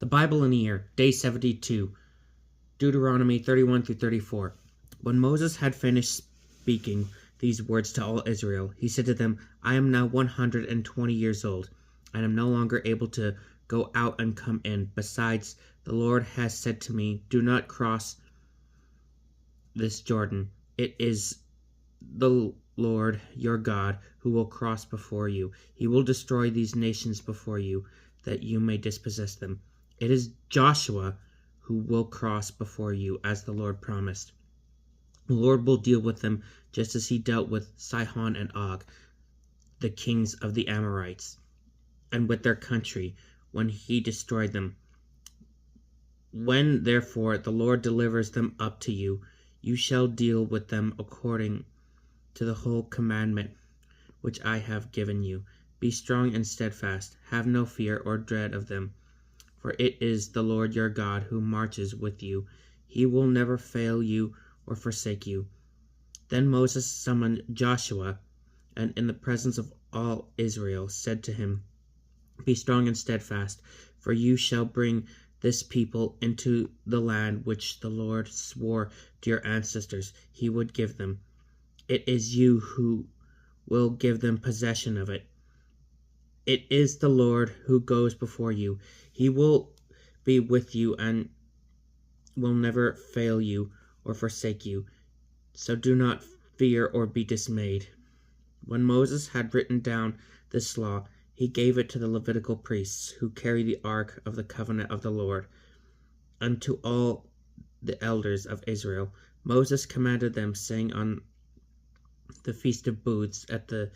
The Bible in a year, day 72, Deuteronomy 31 through 34. When Moses had finished speaking these words to all Israel, he said to them, I am now 120 years old, and am no longer able to go out and come in. Besides, the Lord has said to me, do not cross this Jordan. It is the Lord your God who will cross before you. He will destroy these nations before you, that you may dispossess them. It is Joshua who will cross before you, as the Lord promised. The Lord will deal with them just as he dealt with Sihon and Og, the kings of the Amorites, and with their country when he destroyed them. When, therefore, the Lord delivers them up to you, you shall deal with them according to the whole commandment which I have given you. Be strong and steadfast. Have no fear or dread of them, for it is the Lord your God who marches with you. He will never fail you or forsake you. Then Moses summoned Joshua, and in the presence of all Israel said to him, Be strong and steadfast, for you shall bring this people into the land which the Lord swore to your ancestors he would give them. It is you who will give them possession of it. It is the Lord who goes before you. He will be with you and will never fail you or forsake you. So do not fear or be dismayed. When Moses had written down this law, he gave it to the Levitical priests who carry the ark of the covenant of the Lord, and to all the elders of Israel. Moses commanded them, saying, on the Feast of Booths, at the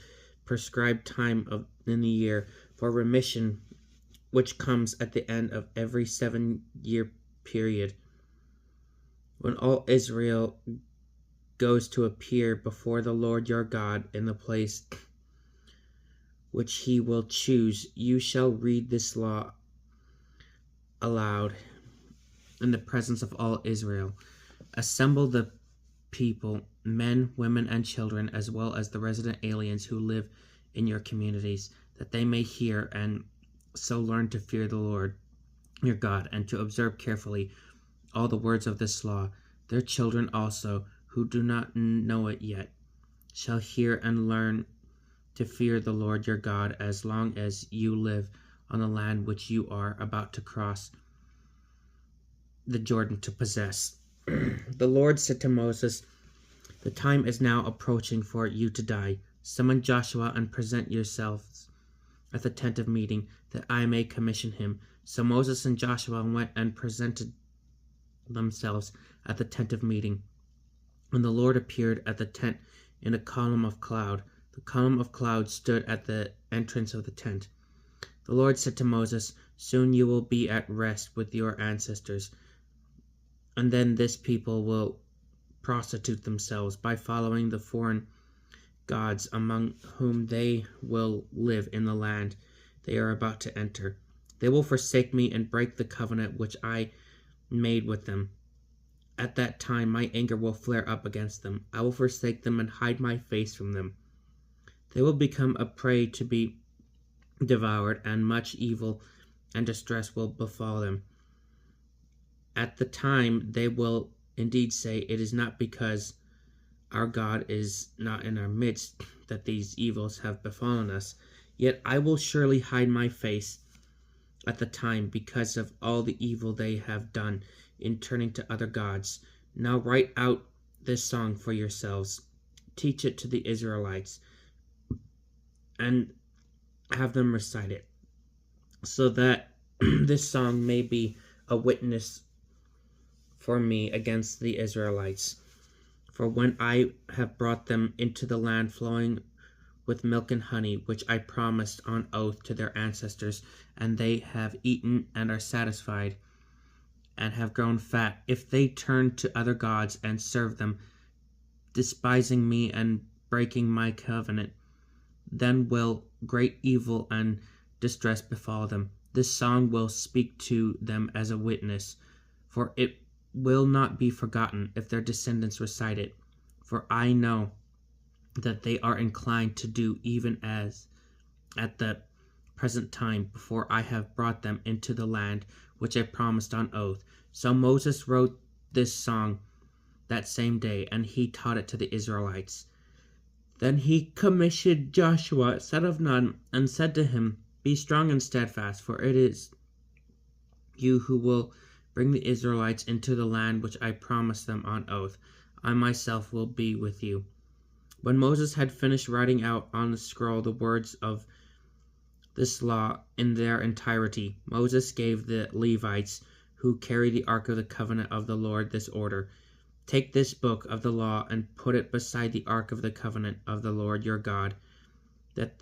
prescribed time in the year, for remission, which comes at the end of every 7-year period, when all Israel goes to appear before the Lord your God in the place which he will choose, you shall read this law aloud in the presence of all Israel. Assemble the people, men, women, and children, as well as the resident aliens who live in your communities, that they may hear and so learn to fear the Lord your God, and to observe carefully all the words of this law. Their children also, who do not know it yet, shall hear and learn to fear the Lord your God as long as you live on the land which you are about to cross the Jordan to possess. The Lord said to Moses, the time is now approaching for you to die. Summon Joshua and present yourselves at the tent of meeting, that I may commission him. So Moses and Joshua went and presented themselves at the tent of meeting. And the Lord appeared at the tent in a column of cloud. The column of cloud stood at the entrance of the tent. The Lord said to Moses, soon you will be at rest with your ancestors, and then this people will prostitute themselves by following the foreign gods among whom they will live in the land they are about to enter. They will forsake me and break the covenant which I made with them. At that time my anger will flare up against them. I will forsake them and hide my face from them. They will become a prey to be devoured, and much evil and distress will befall them. At the time they will indeed say, it is not because our God is not in our midst that these evils have befallen us. Yet I will surely hide my face at the time because of all the evil they have done in turning to other gods. Now write out this song for yourselves. Teach it to the Israelites and have them recite it, so that this song may be a witness for me against the Israelites. For when I have brought them into the land flowing with milk and honey, which I promised on oath to their ancestors, and they have eaten and are satisfied, and have grown fat, if they turn to other gods and serve them, despising me and breaking my covenant, then will great evil and distress befall them. This song will speak to them as a witness, for it will not be forgotten if their descendants recite it. For I know that they are inclined to do even as at the present time, before I have brought them into the land which I promised on oath. So Moses wrote this song that same day, and he taught it to the Israelites. Then he commissioned Joshua, son of Nun, and said to him, Be strong and steadfast, for it is you who will bring the Israelites into the land which I promised them on oath. I myself will be with you. When Moses had finished writing out on the scroll the words of this law in their entirety, Moses gave the Levites, who carry the ark of the covenant of the Lord, this order. Take this book of the law and put it beside the ark of the covenant of the Lord your God, that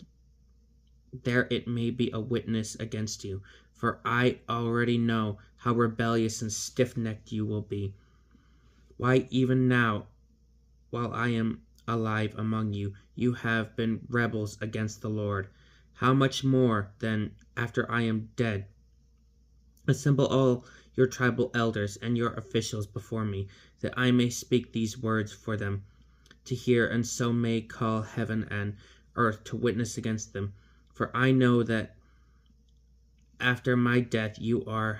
there it may be a witness against you. For I already know how rebellious and stiff-necked you will be. Why, even now, while I am alive among you, you have been rebels against the Lord. How much more, then, after I am dead? Assemble all your tribal elders and your officials before me, that I may speak these words for them to hear, and so may call heaven and earth to witness against them. For I know that after my death you are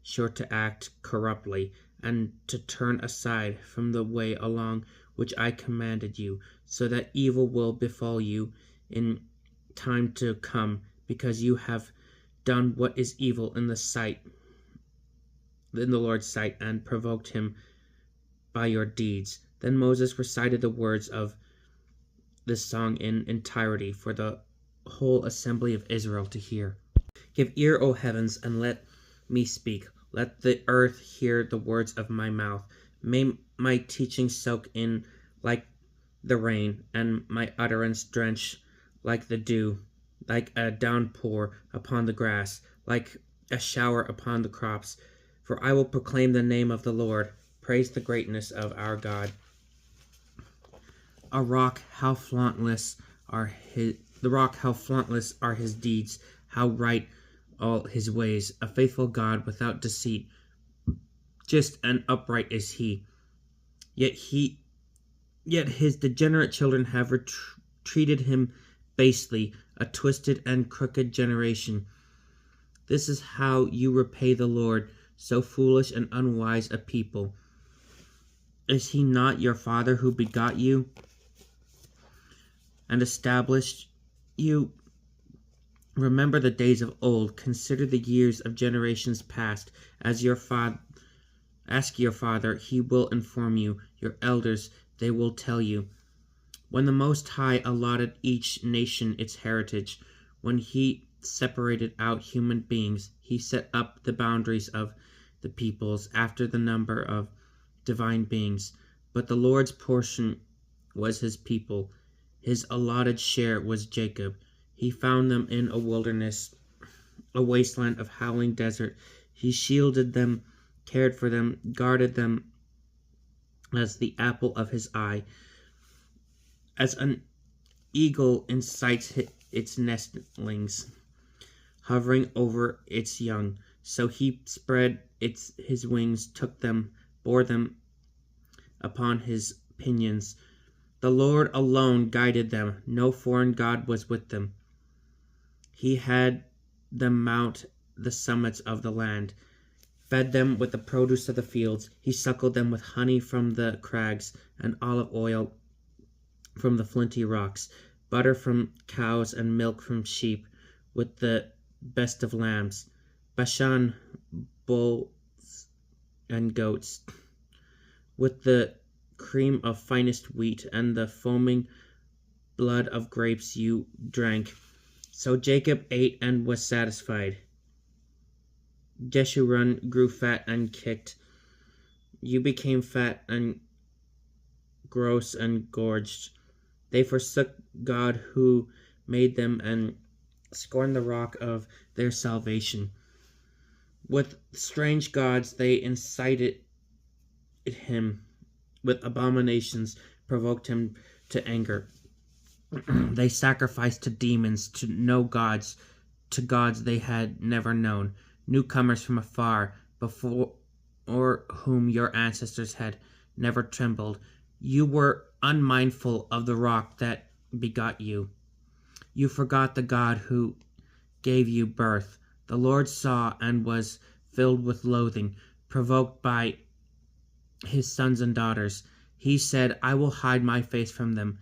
sure to act corruptly, and to turn aside from the way along which I commanded you, so that evil will befall you in time to come, because you have done what is evil in the Lord's sight, and provoked him by your deeds. Then Moses recited the words of this song in entirety for the whole assembly of Israel to hear. Give ear, O heavens, and let me speak. Let the earth hear the words of my mouth. May my teaching soak in like the rain, and my utterance drench like the dew, like a downpour upon the grass, like a shower upon the crops. For I will proclaim the name of the Lord. Praise the greatness of our God. The rock, how flauntless are his deeds, how right all his ways. A faithful God without deceit, just and upright is he. Yet his degenerate children have treated him basely, a twisted and crooked generation. This is how you repay the Lord, so foolish and unwise a people. Is he not your father who begot you and established you? Remember the days of old, consider the years of generations past. Ask your father, he will inform you, your elders, they will tell you. When the Most High allotted each nation its heritage, when he separated out human beings, he set up the boundaries of the peoples after the number of divine beings. But the Lord's portion was his people. His allotted share was Jacob. He found them in a wilderness, a wasteland of howling desert. He shielded them, cared for them, guarded them as the apple of his eye. As an eagle incites its nestlings, hovering over its young, so he spread his wings, took them, bore them upon his pinions. The Lord alone guided them. No foreign god was with them. He had them mount the summits of the land, fed them with the produce of the fields. He suckled them with honey from the crags, and olive oil from the flinty rocks, butter from cows and milk from sheep, with the best of lambs, Bashan bulls and goats, with the cream of finest wheat and the foaming blood of grapes you drank. So Jacob ate and was satisfied. Jeshurun grew fat and kicked. You became fat and gross and gorged. They forsook God who made them and scorned the rock of their salvation. With strange gods they incited him. With abominations provoked him to anger. They sacrificed to demons, to no gods, to gods they had never known, newcomers from afar, before whom your ancestors had never trembled. You were unmindful of the rock that begot you. You forgot the God who gave you birth. The Lord saw and was filled with loathing, provoked by his sons and daughters. He said, I will hide my face from them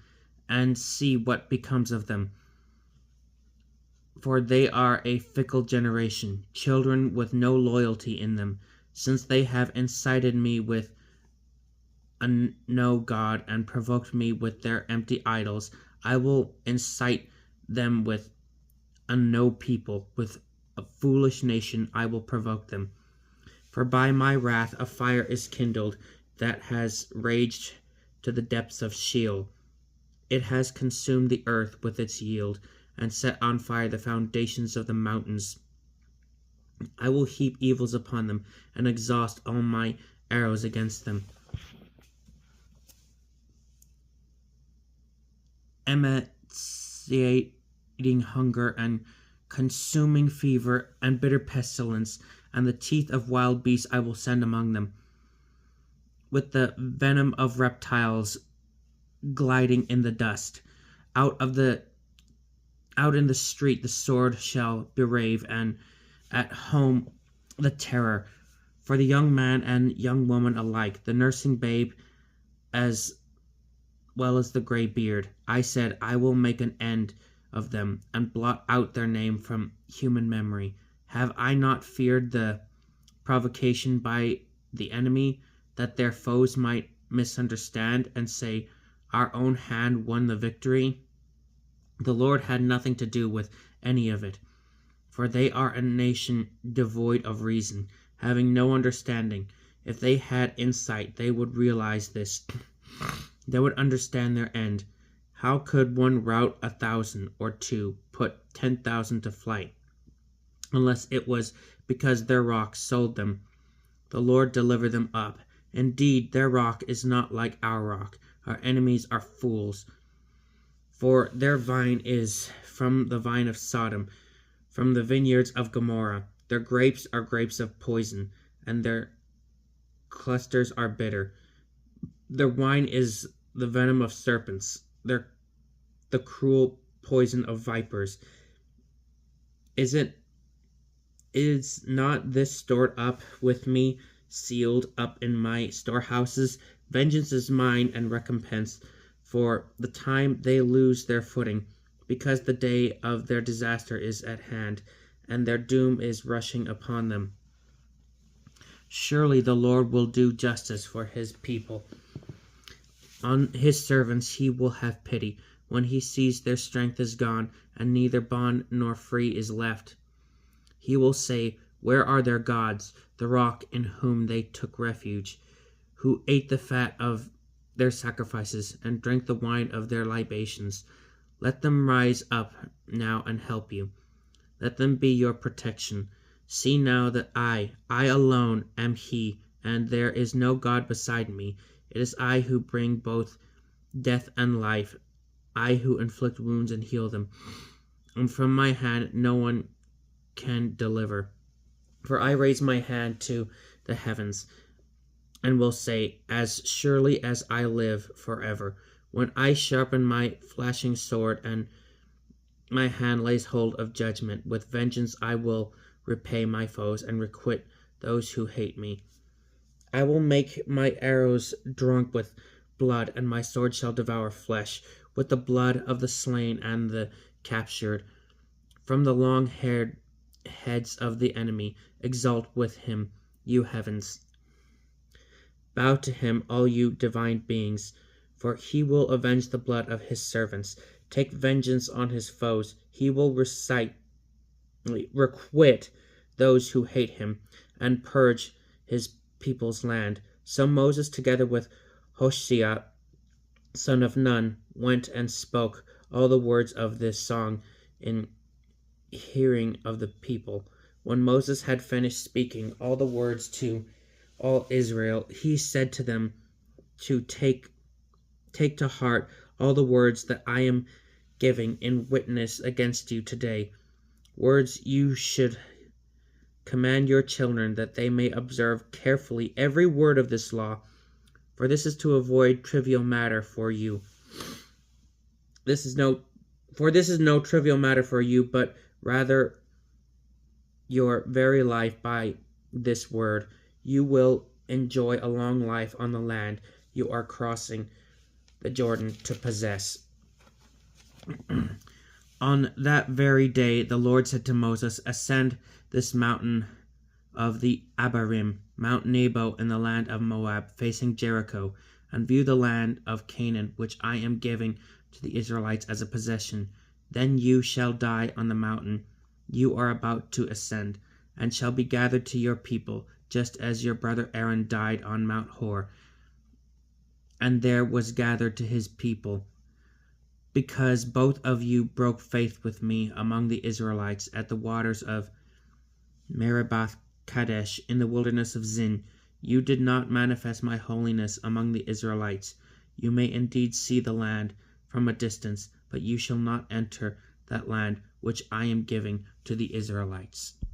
and see what becomes of them. For they are a fickle generation, children with no loyalty in them, since they have incited me with a no God and provoked me with their empty idols. I will incite them with a no people, with a foolish nation I will provoke them. For by my wrath a fire is kindled that has raged to the depths of Sheol. It has consumed the earth with its yield, and set on fire the foundations of the mountains. I will heap evils upon them, and exhaust all my arrows against them. Emaciating hunger, and consuming fever, and bitter pestilence, and the teeth of wild beasts I will send among them, with the venom of reptiles gliding in the dust. Out in the street the sword shall berave, and at home the terror, for the young man and young woman alike, the nursing babe as well as the gray beard. I said, I will make an end of them, and blot out their name from human memory. Have I not feared the provocation by the enemy, that their foes might misunderstand and say, our own hand won the victory? The Lord had nothing to do with any of it, for they are a nation devoid of reason, having no understanding. If they had insight, they would realize this. They would understand their end. How could one rout 1,000, or two put 10,000 to flight, unless it was because their rock sold them? The Lord delivered them up. Indeed, their rock is not like our rock. Our enemies are fools. For their vine is from the vine of Sodom, from the vineyards of Gomorrah. Their grapes are grapes of poison, and their clusters are bitter. Their wine is the venom of serpents, the cruel poison of vipers. Is not this stored up with me, sealed up in my storehouses? Vengeance is mine and recompense for the time they lose their footing, because the day of their disaster is at hand, and their doom is rushing upon them. Surely the Lord will do justice for his people. On his servants he will have pity, when he sees their strength is gone, and neither bond nor free is left. He will say, where are their gods, the rock in whom they took refuge, who ate the fat of their sacrifices, and drank the wine of their libations? Let them rise up now and help you. Let them be your protection. See now that I alone am he, and there is no God beside me. It is I who bring both death and life, I who inflict wounds and heal them, and from my hand no one can deliver. For I raise my hand to the heavens, and will say, as surely as I live forever, when I sharpen my flashing sword, and my hand lays hold of judgment, with vengeance I will repay my foes, and requite those who hate me. I will make my arrows drunk with blood, and my sword shall devour flesh, with the blood of the slain and the captured. From the long-haired heads of the enemy, exult with him, you heavens. Bow to him, all you divine beings, for he will avenge the blood of his servants, take vengeance on his foes. He will requite those who hate him, and purge his people's land. So Moses, together with Hoshea, son of Nun, went and spoke all the words of this song in hearing of the people. When Moses had finished speaking all the words to all Israel, he said to them to take to heart all the words that I am giving in witness against you today. Words you should command your children, that they may observe carefully every word of this law, for this is to avoid trivial matter for you. This is no trivial matter for you, but rather your very life, by this word, you will enjoy a long life on the land you are crossing the Jordan to possess. On that very day the Lord said to Moses, Ascend this mountain of the Abarim, Mount Nebo in the land of Moab, facing Jericho, and view the land of Canaan, which I am giving to the Israelites as a possession. Then you shall die on the mountain you are about to ascend, and shall be gathered to your people, just as your brother Aaron died on Mount Hor, and there was gathered to his people, because both of you broke faith with me among the Israelites at the waters of Meribah Kadesh in the wilderness of Zin. You did not manifest my holiness among the Israelites. You may indeed see the land from a distance, but you shall not enter that land which I am giving to the Israelites.